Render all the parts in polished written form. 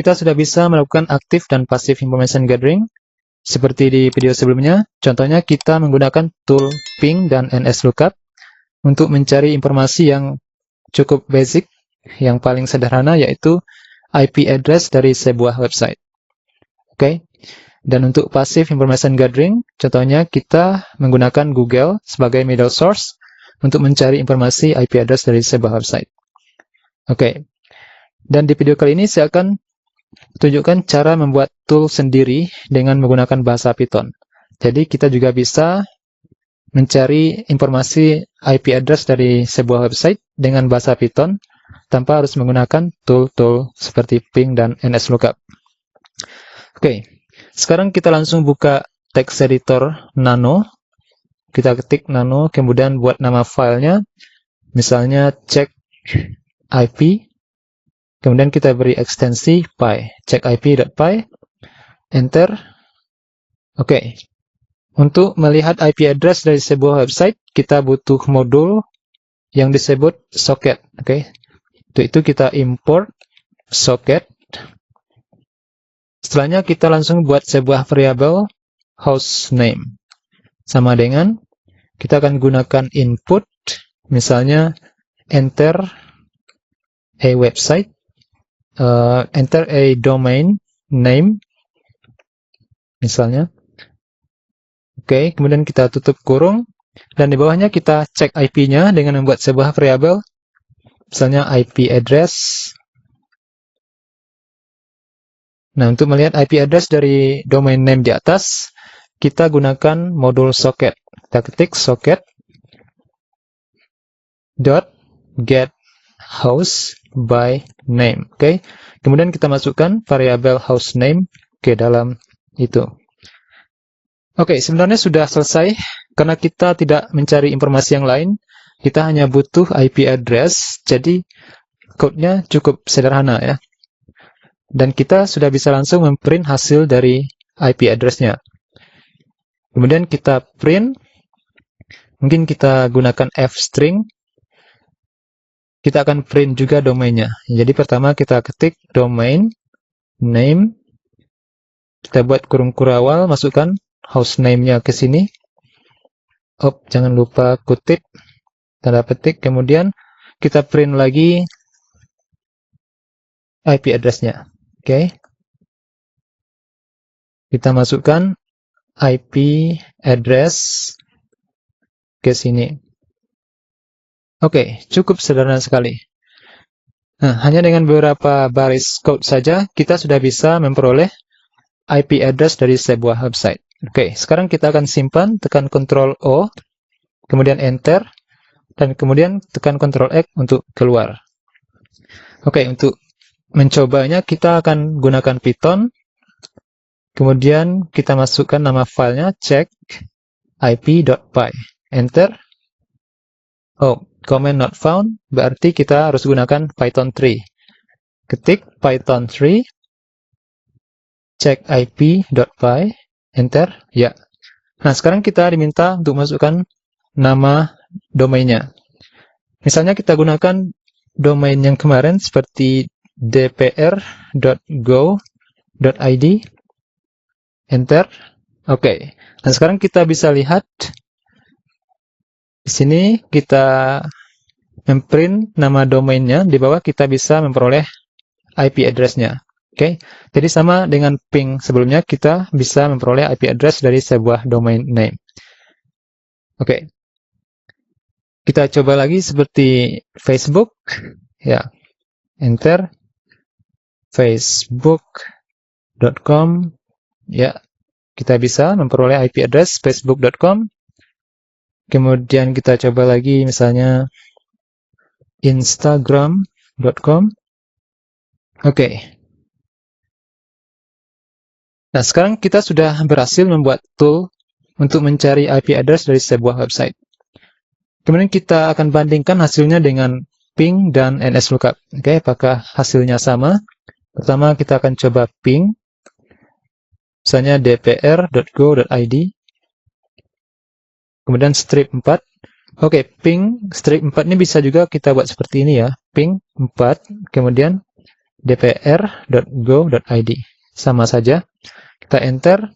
kita sudah bisa melakukan active dan passive information gathering seperti di video sebelumnya. Contohnya kita menggunakan tool ping dan NSLOOKUP untuk mencari informasi yang cukup basic, yang paling sederhana, yaitu IP address dari sebuah website. Oke. Dan untuk passive information gathering, contohnya kita menggunakan Google sebagai middle source untuk mencari informasi IP address dari sebuah website. Oke. Dan di video kali ini saya akan tunjukkan cara membuat tool sendiri dengan menggunakan bahasa Python. Jadi kita juga bisa mencari informasi IP address dari sebuah website dengan bahasa Python tanpa harus menggunakan tool-tool seperti ping dan NSLOOKUP. Oke, sekarang kita langsung buka text editor Nano. Kita ketik Nano, kemudian buat nama filenya, misalnya check IP, kemudian kita beri ekstensi py, checkip.py, enter. Oke. Untuk melihat IP address dari sebuah website, kita butuh modul yang disebut socket. Oke. Untuk itu kita import socket. Setelahnya kita langsung buat sebuah variabel hostname. Sama dengan kita akan gunakan input, misalnya enter a website, enter a domain name, misalnya. Oke, kemudian kita tutup kurung, dan di bawahnya kita cek IP-nya dengan membuat sebuah variabel, misalnya IP address. Nah, untuk melihat IP address dari domain name di atas, kita gunakan modul socket. Kita ketik socket dot get host by name. Oke, kemudian kita masukkan variabel hostname ke dalam itu. Oke, sebenarnya sudah selesai karena kita tidak mencari informasi yang lain. Kita hanya butuh IP address, jadi code-nya cukup sederhana ya. Dan kita sudah bisa langsung memprint hasil dari IP address-nya. Kemudian kita print, mungkin kita gunakan fstring. Kita akan print juga domainnya. Jadi pertama kita ketik domain name, kita buat kurung kurawal, masukkan hostname-nya ke sini. Jangan lupa kutip, tanda petik, kemudian kita print lagi IP address-nya. Oke. Kita masukkan IP address ke sini. Oke, cukup sederhana sekali. Nah, hanya dengan beberapa baris code saja, kita sudah bisa memperoleh IP address dari sebuah website. Oke, sekarang kita akan simpan, tekan Ctrl O, kemudian Enter, dan kemudian tekan Ctrl X untuk keluar. Oke, untuk mencobanya kita akan gunakan Python, kemudian kita masukkan nama filenya checkip.py, Enter. Command not found, berarti kita harus gunakan Python 3. Ketik Python 3, checkip.py, Enter, ya. Nah, sekarang kita diminta untuk masukkan nama domainnya. Misalnya kita gunakan domain yang kemarin seperti dpr.go.id, Enter. Oke. Dan sekarang kita bisa lihat di sini kita memprint nama domainnya, di bawah kita bisa memperoleh IP address-nya. Oke, jadi sama dengan ping sebelumnya, kita bisa memperoleh IP address dari sebuah domain name. Oke, kita coba lagi seperti Facebook, ya, enter, facebook.com, ya, kita bisa memperoleh IP address facebook.com. Kemudian kita coba lagi misalnya instagram.com. Oke. Nah, sekarang kita sudah berhasil membuat tool untuk mencari IP address dari sebuah website. Kemudian kita akan bandingkan hasilnya dengan ping dan NSLOOKUP. Oke, apakah hasilnya sama? Pertama kita akan coba ping. Misalnya dpr.go.id. Kemudian strip 4. Oke, ping strip 4 ini bisa juga kita buat seperti ini ya. Ping 4, kemudian dpr.go.id. Sama saja. Kita enter.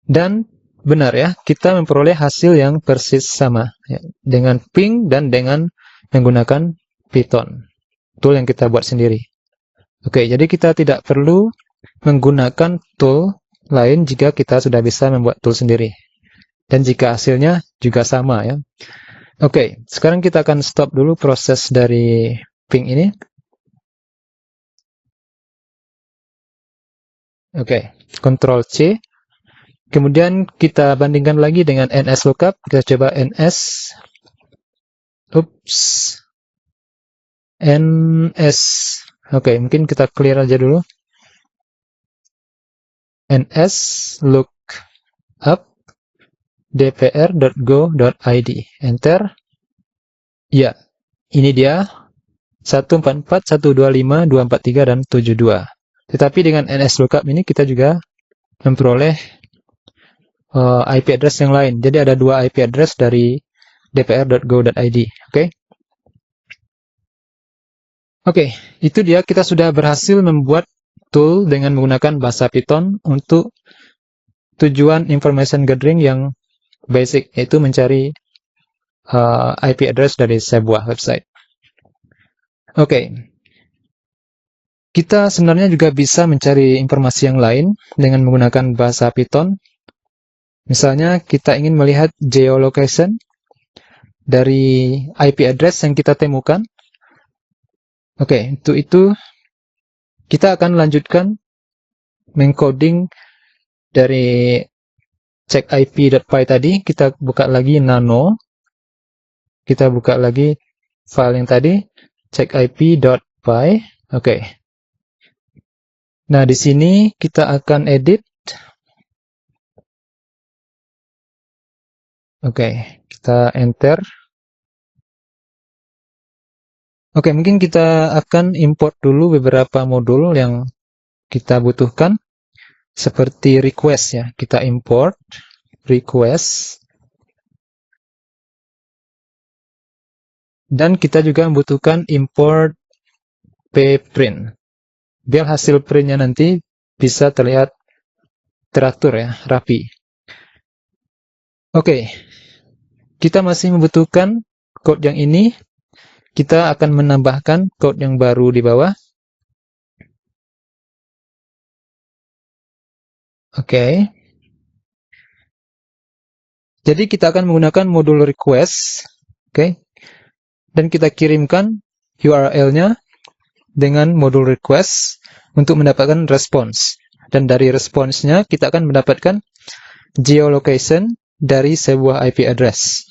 Dan benar ya, kita memperoleh hasil yang persis sama ya, dengan ping dan dengan menggunakan Python, tool yang kita buat sendiri. Oke, jadi kita tidak perlu menggunakan tool lain jika kita sudah bisa membuat tool sendiri. Dan jika hasilnya juga sama ya. Oke, sekarang kita akan stop dulu proses dari ping ini. Oke, Ctrl C. Kemudian kita bandingkan lagi dengan NSLOOKUP. Kita coba NS. Oke, mungkin kita clear aja dulu. NSLOOKUP dpr.go.id. Enter. Ya, ini dia 144, 125, 243, dan 72. Tetapi dengan NSLOOKUP ini kita juga memperoleh IP address yang lain. Jadi ada dua IP address dari dpr.go.id. Oke, itu dia, kita sudah berhasil membuat tool dengan menggunakan bahasa Python untuk tujuan information gathering yang basic, yaitu mencari IP address dari sebuah website. Oke, kita sebenarnya juga bisa mencari informasi yang lain dengan menggunakan bahasa Python. Misalnya kita ingin melihat geolocation dari IP address yang kita temukan. Oke, untuk itu kita akan lanjutkan mengcoding dari checkip.py tadi. Kita buka lagi nano. Kita buka lagi file yang tadi, checkip.py. Oke. Nah, di sini kita akan edit. Oke, kita enter. Oke, mungkin kita akan import dulu beberapa modul yang kita butuhkan, seperti request ya. Kita import request. Dan kita juga membutuhkan import pprint. Biar hasil printnya nanti bisa terlihat teratur ya, rapi. Oke, kita masih membutuhkan code yang ini. Kita akan menambahkan code yang baru di bawah. Oke. Jadi kita akan menggunakan modul request. Oke. Dan kita kirimkan URL-nya dengan modul request untuk mendapatkan response. Dan dari response-nya kita akan mendapatkan geolocation dari sebuah IP address.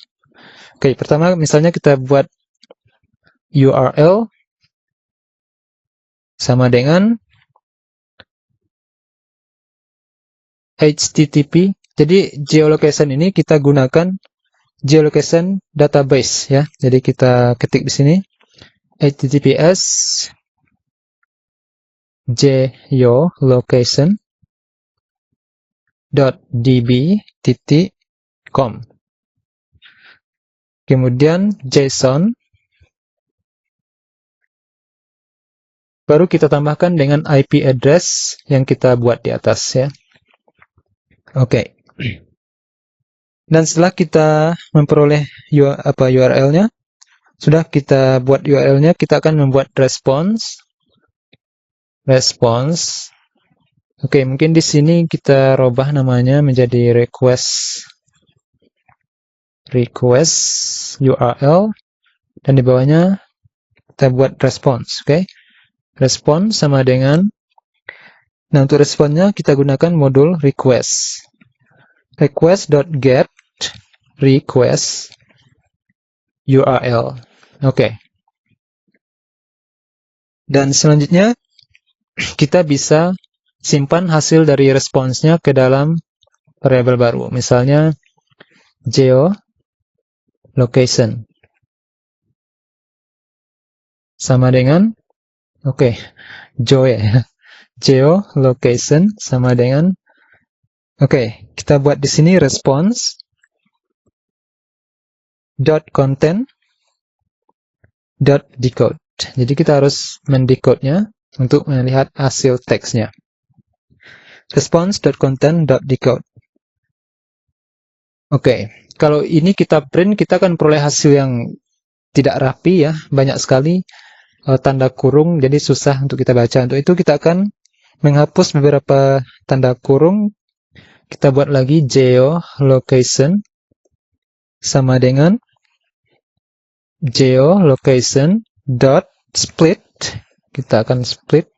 Oke, pertama misalnya kita buat URL sama dengan HTTP. Jadi geolocation ini kita gunakan geolocation database ya. Jadi kita ketik di sini https geolocation.db.com. Kemudian JSON. Baru kita tambahkan dengan IP address yang kita buat di atas ya. Oke. Dan setelah kita memperoleh URL-nya, sudah kita buat URL-nya, kita akan membuat response. Oke, mungkin di sini kita robah namanya menjadi request URL, dan di bawahnya kita buat response. Oke. Response sama dengan, nah untuk responnya kita gunakan modul request. Request.get request URL. Oke. Dan selanjutnya kita bisa simpan hasil dari responsnya ke dalam variabel baru. Misalnya geolocation sama dengan geolocation sama dengan kita buat di sini response .content.decode. Jadi kita harus mendecode-nya. untuk melihat hasil teksnya. Response.content.decode. Oke, kalau ini kita print, kita akan peroleh hasil yang tidak rapi ya, banyak sekali tanda kurung, jadi susah untuk kita baca. Untuk itu kita akan menghapus beberapa tanda kurung. Kita buat lagi geolocation sama dengan geolocation dot split. Kita akan split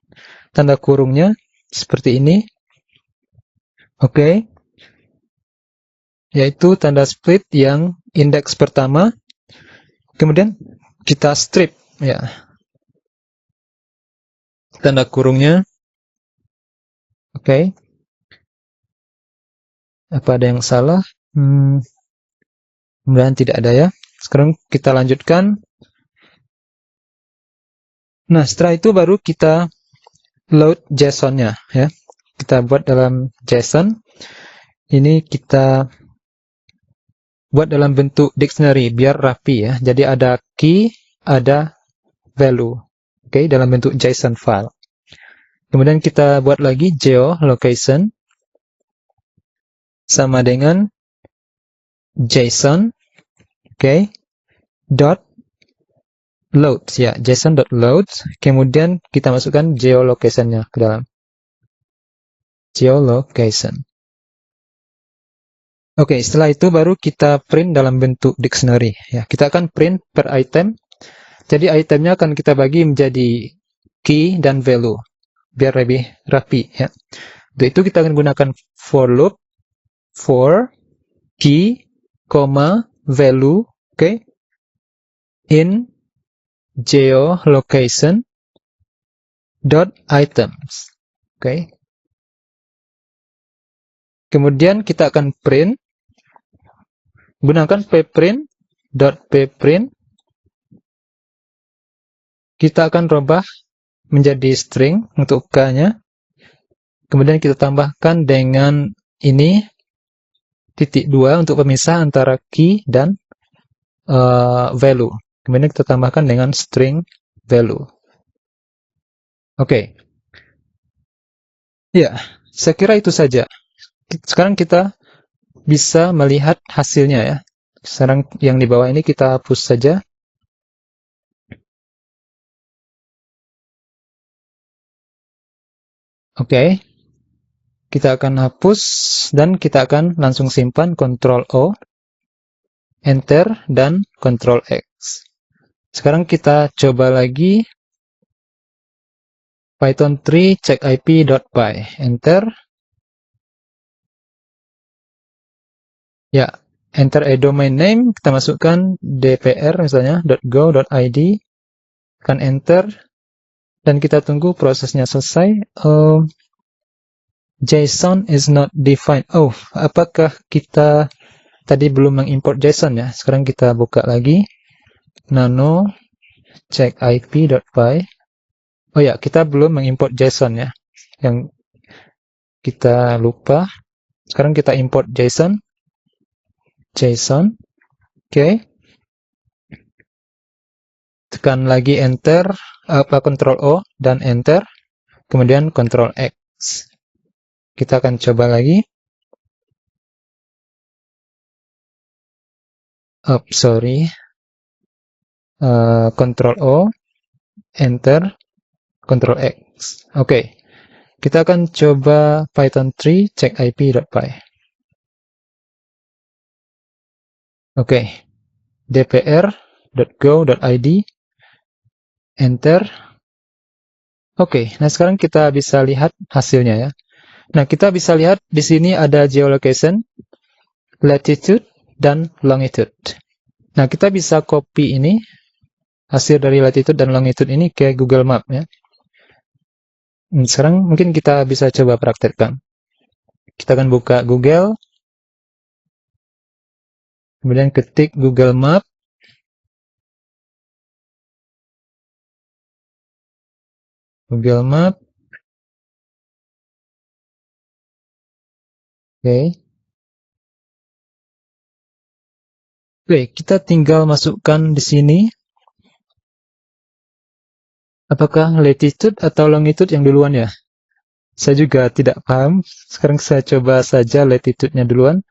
tanda kurungnya seperti ini. Oke. Yaitu tanda split yang indeks pertama. Kemudian kita strip ya. Tanda kurungnya. Oke. Apa ada yang salah? Kemudian tidak ada ya. Sekarang kita lanjutkan. Nah, setelah itu baru kita load JSON-nya ya. Kita buat dalam JSON. Ini kita buat dalam bentuk dictionary biar rapi ya. Jadi ada key, ada value. Oke, dalam bentuk JSON file. Kemudian kita buat lagi geolocation sama dengan JSON, oke, dot load ya, JSON dot load. Kemudian kita masukkan geolocation-nya ke dalam geolocation. Oke, setelah itu baru kita print dalam bentuk dictionary ya. Kita akan print per item. Jadi itemnya akan kita bagi menjadi key dan value biar lebih rapi ya. Untuk itu kita akan gunakan for loop for key, value, oke, in geolocation dot items, oke. Kemudian kita akan print gunakan pprint dot pprint. Kita akan rubah menjadi string untuk k-nya. Kemudian kita tambahkan dengan ini titik 2 untuk pemisah antara key dan value. Kemudian kita tambahkan dengan string value. Oke. Ya, saya kira itu saja. Sekarang kita bisa melihat hasilnya ya. Sekarang yang di bawah ini kita hapus saja. Oke. Kita akan hapus dan kita akan langsung simpan Ctrl O, Enter, dan Ctrl X. Sekarang kita coba lagi Python 3 checkip.py. Enter. Ya, enter a domain name, kita masukkan dpr misalnya .go.id, akan enter, dan kita tunggu prosesnya selesai. JSON is not defined. Oh, apakah kita tadi belum mengimport JSON ya? Sekarang kita buka lagi nano checkip.py. Oh ya, kita belum mengimport JSON ya. Yang kita lupa. Sekarang kita import JSON. Oke. Tekan lagi enter, Ctrl O dan enter, kemudian Ctrl X. Kita akan coba lagi. Sorry. Ctrl O, enter, Ctrl X. Oke. Kita akan coba Python 3 checkip.py. Oke. dpr.go.id, enter. Oke, nah sekarang kita bisa lihat hasilnya ya. Nah, kita bisa lihat di sini ada geolocation, latitude, dan longitude. Nah, kita bisa copy ini, hasil dari latitude dan longitude ini ke Google Map ya. Sekarang mungkin kita bisa coba praktekkan. Kita akan buka Google, kemudian ketik Google Map. Google Map. Oke. Oke, kita tinggal masukkan di sini Apakah latitude atau longitude yang duluan ya? Saya juga tidak paham. Sekarang saya coba saja latitude-nya duluan.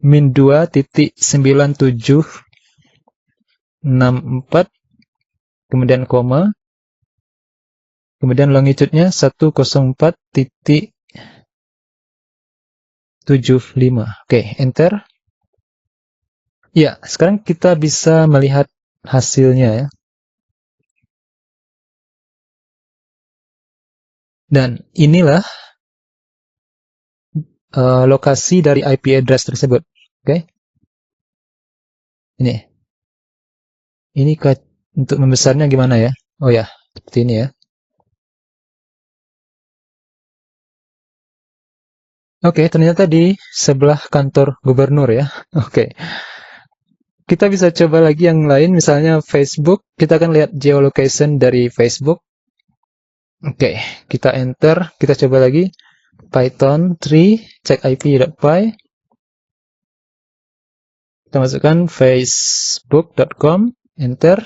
Min 2.9764, kemudian koma, kemudian longitude-nya 104.75. Oke, enter. Ya, sekarang kita bisa melihat hasilnya ya. Dan inilah lokasi dari IP address tersebut. Oke. Ini. Ini untuk membesarnya gimana ya? Oh ya, seperti ini ya. Oke, ternyata di sebelah kantor gubernur ya. Oke. Kita bisa coba lagi yang lain, misalnya Facebook. Kita akan lihat geolocation dari Facebook. Oke, kita enter. Kita coba lagi. Python 3, check ip.py. Kita masukkan facebook.com, enter.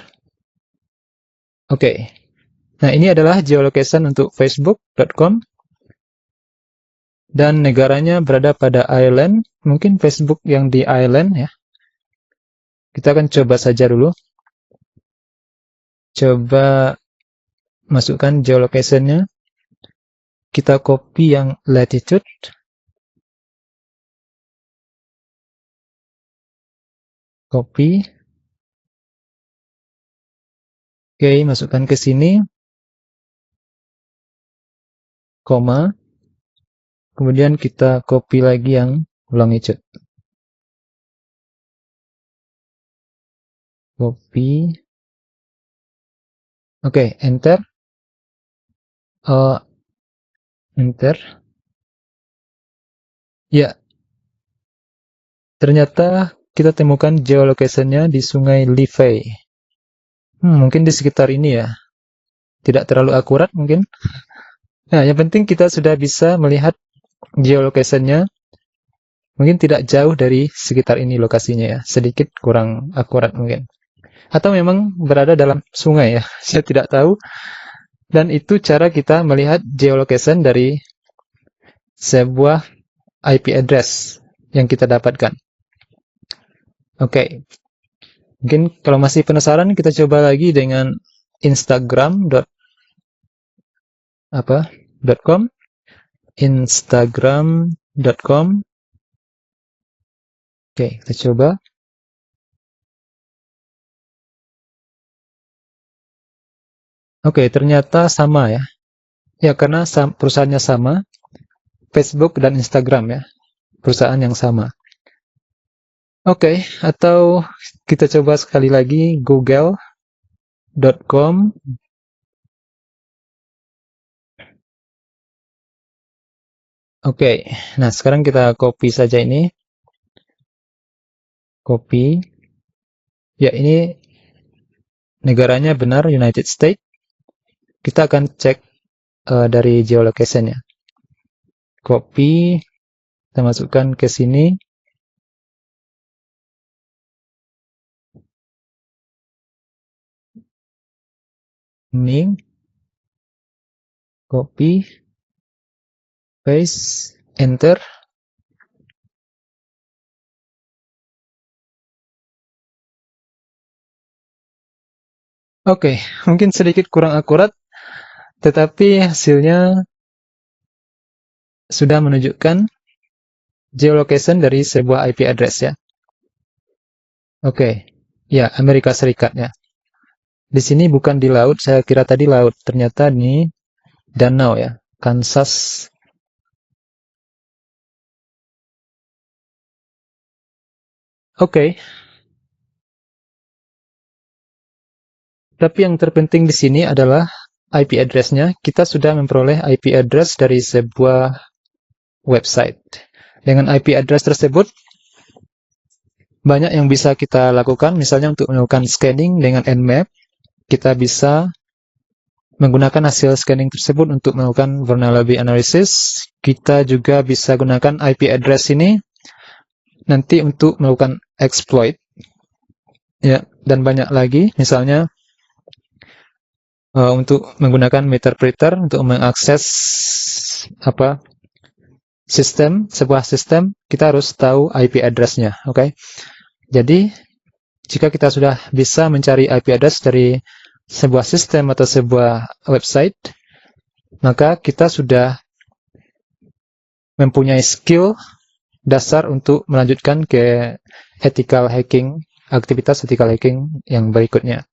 Oke. Nah, ini adalah geolocation untuk facebook.com. Dan negaranya berada pada Ireland. Mungkin Facebook yang di Ireland ya. Kita akan coba saja dulu. Coba masukkan geolocation-nya. Kita copy yang latitude. Copy. Oke, masukkan ke sini. Koma. Kemudian kita copy lagi yang longitude. Copy. Oke, enter. Enter. Ya. Ternyata kita temukan geolocation-nya di Sungai Liffey. Mungkin di sekitar ini ya. Tidak terlalu akurat mungkin. Nah, yang penting kita sudah bisa melihat geolocation-nya. Mungkin tidak jauh dari sekitar ini lokasinya ya. Sedikit kurang akurat mungkin. Atau memang berada dalam sungai ya. Saya tidak tahu. Dan itu cara kita melihat geolocation dari sebuah IP address yang kita dapatkan. Oke. Mungkin kalau masih penasaran kita coba lagi dengan instagram.com. Instagram.com. Oke, kita coba. Oke, ternyata sama ya. Ya, karena perusahaannya sama. Facebook dan Instagram ya. Perusahaan yang sama. Oke, atau kita coba sekali lagi google.com. Oke, nah sekarang kita copy saja ini. Copy. Ya, ini negaranya benar, United States. Kita akan cek dari geolocation-nya. Copy. Kita masukkan ke sini. Ini. Copy. Paste. Enter. Oke, mungkin sedikit kurang akurat, tetapi hasilnya sudah menunjukkan geolocation dari sebuah IP address ya. Oke, ya Amerika Serikat ya. Di sini bukan di laut, saya kira tadi laut. Ternyata ini danau ya, Kansas. Oke. Tapi yang terpenting di sini adalah IP address-nya. Kita sudah memperoleh IP address dari sebuah website. Dengan IP address tersebut, banyak yang bisa kita lakukan. Misalnya untuk melakukan scanning dengan Nmap, kita bisa menggunakan hasil scanning tersebut untuk melakukan vulnerability analysis. Kita juga bisa gunakan IP address ini nanti untuk melakukan exploit. Ya, dan banyak lagi. Misalnya untuk menggunakan Meterpreter untuk mengakses sebuah sistem, kita harus tahu IP address-nya. Oke. Jadi jika kita sudah bisa mencari IP address dari sebuah sistem atau sebuah website, maka kita sudah mempunyai skill dasar untuk melanjutkan ke aktivitas ethical hacking yang berikutnya.